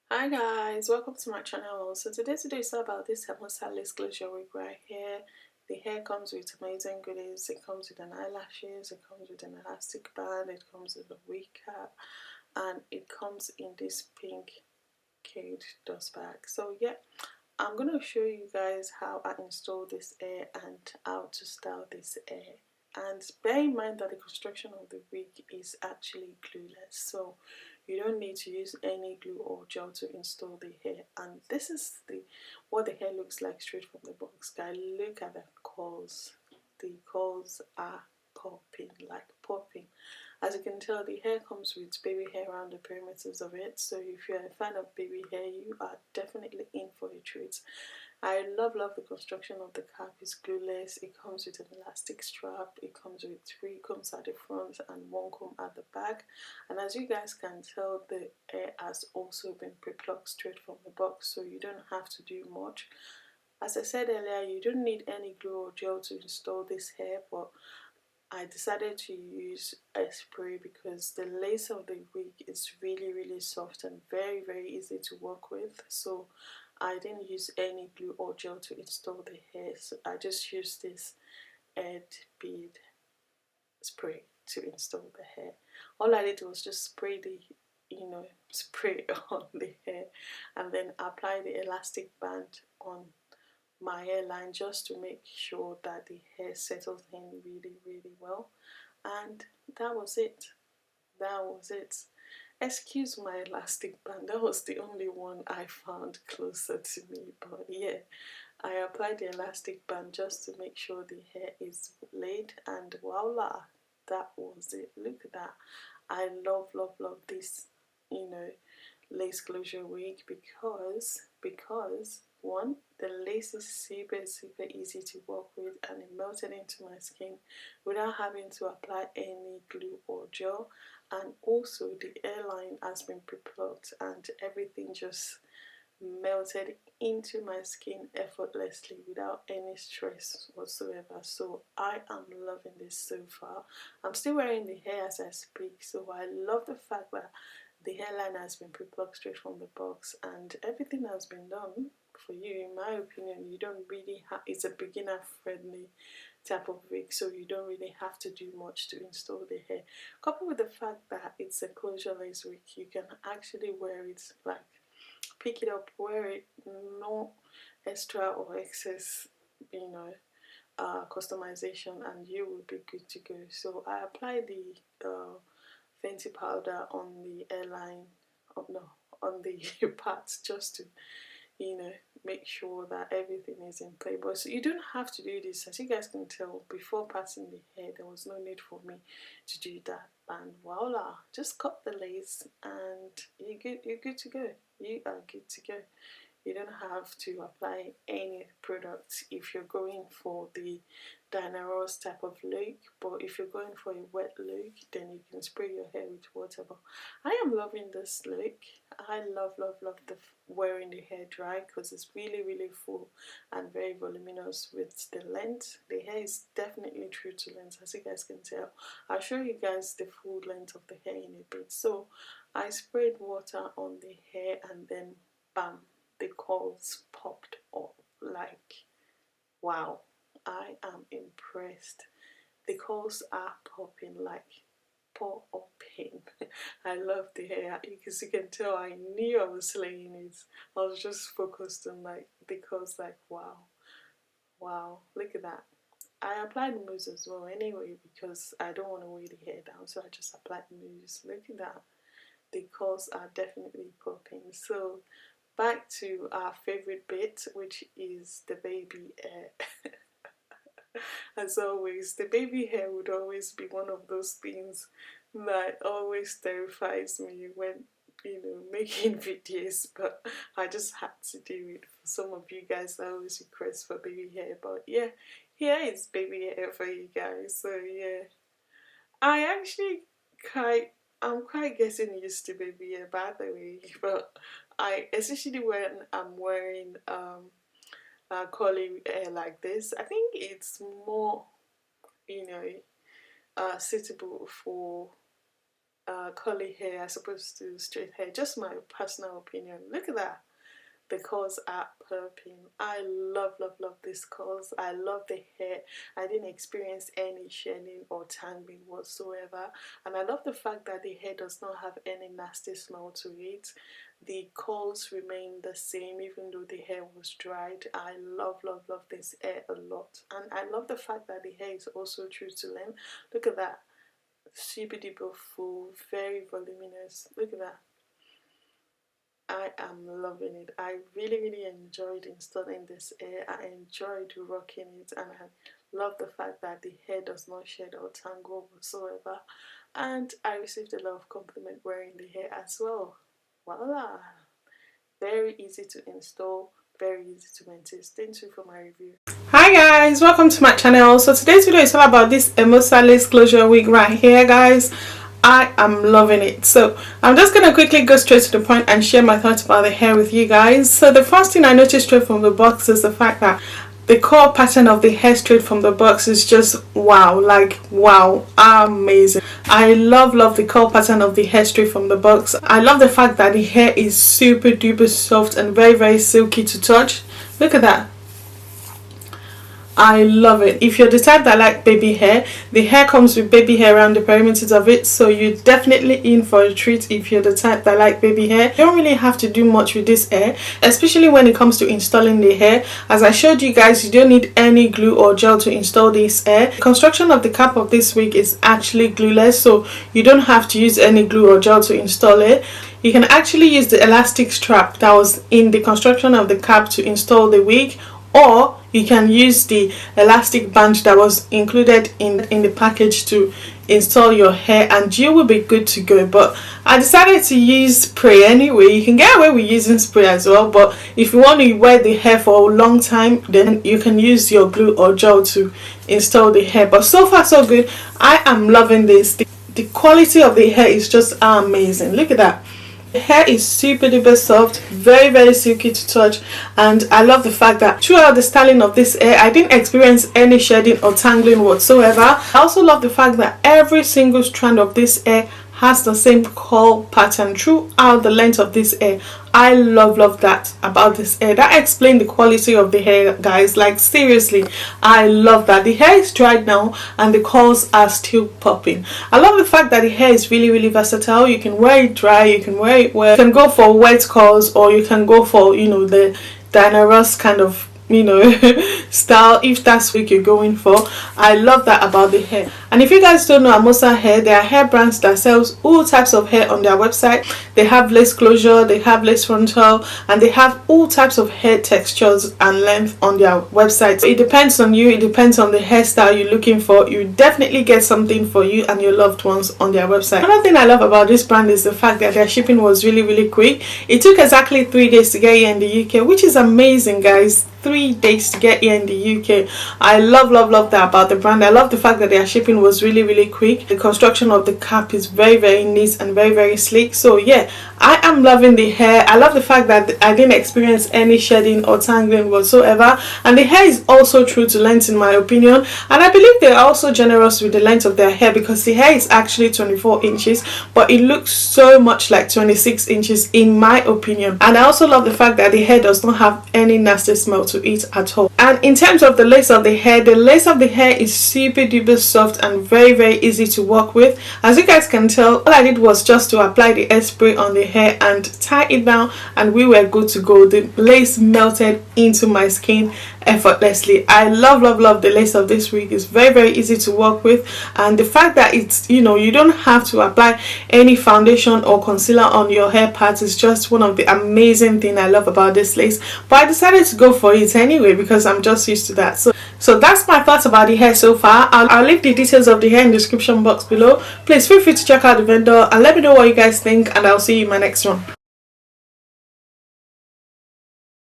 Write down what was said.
Hi guys, welcome to my channel. So today's video is about this Hermosahair closure wig right here. The hair comes with amazing goodies. It comes with an eyelashes, it comes with an elastic band, it comes with a wig cap, and it comes in this pink cage dust bag. So yeah, I'm gonna show you guys how I install this hair and how to style this hair. And bear in mind that the construction of the wig is actually glueless, so you don't need to use any glue or gel to install the hair. And this is what the hair looks like straight from the box. Guys, look at the curls. The curls are popping, like popping. As you can tell, the hair comes with baby hair around the perimeters of it, so if you're a fan of baby hair, you are definitely in for a treat. I love the construction of the cap. It's glueless, it comes with an elastic strap, it comes with 3 combs at the front and 1 comb at the back, and as you guys can tell, the hair has also been pre-plucked straight from the box, so you don't have to do much. As I said earlier, you don't need any glue or gel to install this hair, but I decided to use a spray because the lace of the wig is really soft and very easy to work with. So I didn't use any glue or gel to install the hair. So I just used this head bead spray to install the hair. All I did was just spray the spray on the hair and then apply the elastic band on my hairline just to make sure that the hair settles in really well. And that was it. That was it. Excuse my elastic band, that was the only one I found closer to me, but yeah, I applied the elastic band just to make sure the hair is laid, and voila, that was it. Look at that. I love this, you know, lace closure wig because one, the lace is super easy to work with and it melted into my skin without having to apply any glue or gel, and also the hairline has been pre-plucked and everything just melted into my skin effortlessly without any stress whatsoever. So I am loving this so far. I'm still wearing the hair as I speak, so I love the fact that the hairline has been pre-plucked straight from the box and everything has been done for you. In my opinion, you don't really have, it's a beginner friendly type of wig, so you don't really have to do much to install the hair. Coupled with the fact that it's a closure lace wig, you can actually wear it, like pick it up, wear it, no extra or excess, you know, customization, and you will be good to go. So I applied the Fenty powder on the airline, oh no, on the parts just to, you know, make sure that everything is in play. But so you don't have to do this. As you guys can tell, before passing the hair, there was no need for me to do that. And voila, just cut the lace and you're good to go. You are good to go. You don't have to apply any products if you're going for the Diana Ross type of look, but if you're going for a wet look, then you can spray your hair with water. But I am loving this look. I love the wearing the hair dry because it's really full and very voluminous with the length. The hair is definitely true to length, as you guys can tell. I'll show you guys the full length of the hair in a bit. So I sprayed water on the hair and then bam, the curls popped up. Like, wow, I am impressed. The curls are popping, like popping. I love the hair. Because you can tell I knew I was slaying it. I was just focused on like the curls, like wow, look at that. I applied mousse as well anyway because I don't want to weigh the hair down, so I just applied mousse. Look at that. The curls are definitely popping. So back to our favorite bit, which is the baby hair. As always, the baby hair would always be one of those things that always terrifies me when, you know, making videos, but I just had to do it for some of you guys that always request for baby hair. But yeah, here is baby hair for you guys. So yeah, I actually quite I'm quite getting used to baby hair, by the way, but I, especially when I'm wearing curly hair like this, I think it's more, you know, suitable for curly hair as opposed to straight hair. Just my personal opinion. Look at that. The curls are popping. I love these curls. I love the hair. I didn't experience any shedding or tangling whatsoever, and I love the fact that the hair does not have any nasty smell to it. The curls remain the same even though the hair was dried. I love this hair a lot, and I love the fact that the hair is also true to length. Look at that. Super duper full, very voluminous. Look at that. I am loving it. I really enjoyed installing this hair. I enjoyed rocking it, and I love the fact that the hair does not shed or tangle whatsoever. And I received a lot of compliment wearing the hair as well. Voila! Very easy to install, very easy to maintain. Stay tuned for my review. Hi guys, welcome to my channel. So today's video is all about this Hermosahair closure wig right here, guys. I am loving it. So I'm just gonna quickly go straight to the point and share my thoughts about the hair with you guys. So the first thing I noticed straight from the box is the fact that the core pattern of the hair straight from the box is just wow, like wow, amazing. I love the core pattern of the hair straight from the box. I love the fact that the hair is super duper soft and very silky to touch. Look at that. I love it. If you're the type that like baby hair, the hair comes with baby hair around the perimeters of it, so you're definitely in for a treat if you're the type that like baby hair. You don't really have to do much with this hair, especially when it comes to installing the hair. As I showed you guys, you don't need any glue or gel to install this hair. The construction of the cap of this wig is actually glueless, so you don't have to use any glue or gel to install it. You can actually use the elastic strap that was in the construction of the cap to install the wig, or you can use the elastic band that was included in the package to install your hair, and you will be good to go. But I decided to use spray anyway. You can get away with using spray as well, but if you want to wear the hair for a long time, then you can use your glue or gel to install the hair. But so far so good. I am loving this. The quality of the hair is just amazing. Look at that. The hair is super duper soft, very silky to touch, and I love the fact that throughout the styling of this hair I didn't experience any shedding or tangling whatsoever. I also love the fact that every single strand of this hair has the same curl pattern throughout the length of this hair. I love that about this hair. That explains the quality of the hair, guys. Like seriously, I love that. The hair is dried now and the curls are still popping. I love the fact that the hair is really versatile. You can wear it dry, you can wear it wet, you can go for wet curls, or you can go for, you know, the Diana Ross kind of, you know, style, if that's what you're going for. I love that about the hair. And if you guys don't know Hermosahair, they are hair brands that sells all types of hair on their website. They have lace closure, they have lace frontal, and they have all types of hair textures and length on their website. So it depends on you, it depends on the hairstyle you're looking for. You definitely get something for you and your loved ones on their website. Another thing I love about this brand is the fact that their shipping was really quick. It took exactly 3 days to get here in the UK, which is amazing, guys. 3 days to get here in the UK. I love that about the brand. I love the fact that their shipping was really quick. The construction of the cap is very neat and very sleek. So yeah, I am loving the hair. I love the fact that I didn't experience any shedding or tangling whatsoever, and the hair is also true to length in my opinion. And I believe they're also generous with the length of their hair, because the hair is actually 24 inches but it looks so much like 26 inches in my opinion. And I also love the fact that the hair does not have any nasty smell to it at all. And in terms of the lace of the hair is super duper soft and very easy to work with. As you guys can tell, all I did was just to apply the hairspray on the hair and tie it down, and we were good to go. The lace melted into my skin effortlessly. I love the lace of this wig. Is very easy to work with, and the fact that it's, you know, you don't have to apply any foundation or concealer on your hair parts is just one of the amazing thing I love about this lace. But I decided to go for it anyway because I'm just used to that. So that's my thoughts about the hair so far. I'll leave the details of the hair in the description box below. Please feel free to check out the vendor and let me know what you guys think, and I'll see you in my next one.